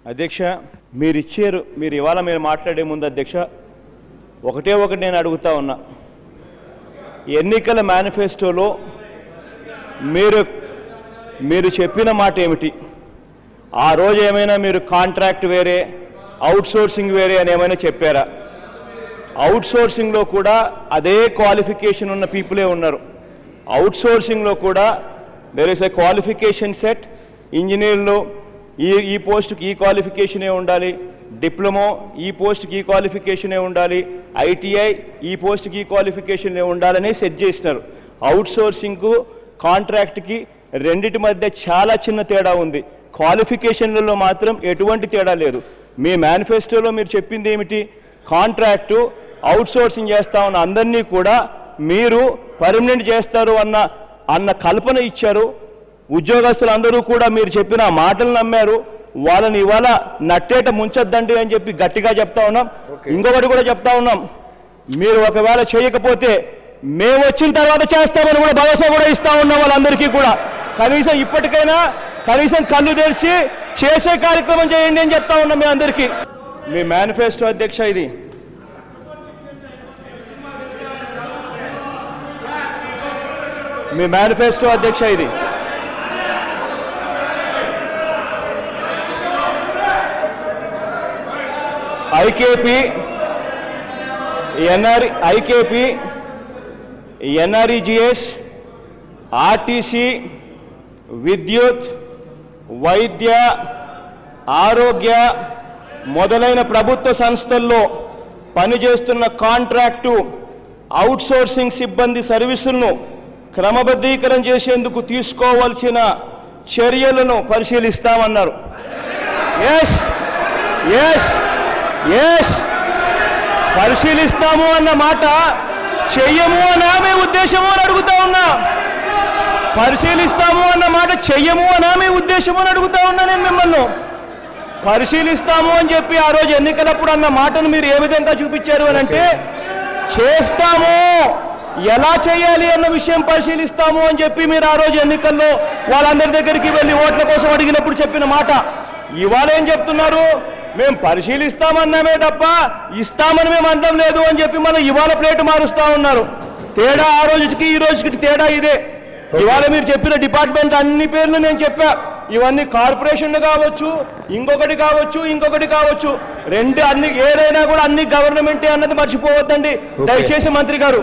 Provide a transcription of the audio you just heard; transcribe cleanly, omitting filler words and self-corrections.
అధ్యక్ష మీరు ఇవాళ మాట్లాడే ముందు అధ్యక్ష ఒకటి నేను అడుగుతా ఉన్నా ఎన్నికల మేనిఫెస్టోలో మీరు చెప్పిన మాట ఏమిటి ఆ రోజు ఏమైనా మీరు కాంట్రాక్ట్ వేరే అవుట్ సోర్సింగ్ వేరే అని ఏమైనా చెప్పారా అవుట్ సోర్సింగ్ లో కూడా అదే క్వాలిఫికేషన్ ఉన్న పీపులే ఉన్నారు అవుట్ సోర్సింగ్ లో కూడా there is a qualification set ఇంజనీర్లో ఈ పోస్ట్కి ఈ క్వాలిఫికేషనే ఉండాలి డిప్లొమా ఈ పోస్ట్కి ఈ క్వాలిఫికేషనే ఉండాలి ఐటీఐ ఈ పోస్ట్కి ఈ క్వాలిఫికేషనే ఉండాలని సెట్ చేస్తున్నారు అవుట్ సోర్సింగ్కు కాంట్రాక్ట్కి రెండిటి మధ్య చాలా చిన్న తేడా ఉంది క్వాలిఫికేషన్లలో మాత్రం ఎటువంటి తేడా లేదు మీ మేనిఫెస్టోలో మీరు చెప్పింది ఏమిటి కాంట్రాక్టు అవుట్ సోర్సింగ్ చేస్తా ఉన్న అందరినీ కూడా మీరు పర్మనెంట్ చేస్తారు అన్న కల్పన ఇచ్చారు ఉద్యోగస్తులందరూ కూడా మీరు చెప్పిన మాటలు నమ్మారు వాళ్ళని ఇవాళ నట్టేట ముంచొద్దండి అని చెప్పి గట్టిగా చెప్తా ఉన్నాం ఇంకొకటి కూడా చెప్తా ఉన్నాం మీరు ఒకవేళ చేయకపోతే మేము వచ్చిన తర్వాత చేస్తామని కూడా భరోసా కూడా ఇస్తా ఉన్నాం వాళ్ళందరికీ కూడా కనీసం ఇప్పటికైనా కనీసం కళ్ళు తెరిచి చేసే కార్యక్రమం చేయండి అని చెప్తా ఉన్నాం మీ అందరికీ మీ మేనిఫెస్టో అధ్యక్ష ఇది మీ మేనిఫెస్టో అధ్యక్ష ఇది ఐకేపీ ఎన్ఆర్ఈజిఎస్ ఆర్టీసీ విద్యుత్ వైద్య ఆరోగ్య మొదలైన ప్రభుత్వ సంస్థల్లో పనిచేస్తున్న కాంట్రాక్టు అవుట్సోర్సింగ్ సిబ్బంది సర్వీసులను క్రమబద్ధీకరణ చేసేందుకు తీసుకోవాల్సిన చర్యలను పరిశీలిస్తామన్నారు పరిశీలిస్తాము అన్న మాట చెయ్యము అనా మీ ఉద్దేశము అని అడుగుతా ఉన్నా పరిశీలిస్తాము అన్న మాట చెయ్యము అనా మీ ఉద్దేశము అని అడుగుతా ఉన్నా నేను మిమ్మల్ని పరిశీలిస్తాము అని చెప్పి ఆ రోజు ఎన్నికలప్పుడు అన్న మాటను మీరు ఏ విధంగా చూపించారు అని అంటే చేస్తాము ఎలా చేయాలి అన్న విషయం పరిశీలిస్తాము అని చెప్పి మీరు ఆ రోజు ఎన్నికల్లో వాళ్ళందరి దగ్గరికి వెళ్ళి ఓట్ల కోసం అడిగినప్పుడు చెప్పిన మాట ఇవాళ ఏం చెప్తున్నారు మేము పరిశీలిస్తామన్నామే తప్ప ఇస్తామని మేము అనడం లేదు అని చెప్పి మనం ఇవాళ ప్లేట్ మారుస్తా ఉన్నారు తేడా ఆ రోజుకి ఈ రోజుకి తేడా ఇదే ఇవాళ మీరు చెప్పిన డిపార్ట్మెంట్ అన్ని పేర్లు నేను చెప్పా ఇవన్నీ కార్పొరేషన్లు కావచ్చు ఇంకొకటి కావచ్చు రెండు అన్ని ఏదైనా కూడా అన్ని గవర్నమెంటే అన్నది మర్చిపోవద్దండి దయచేసి మంత్రి గారు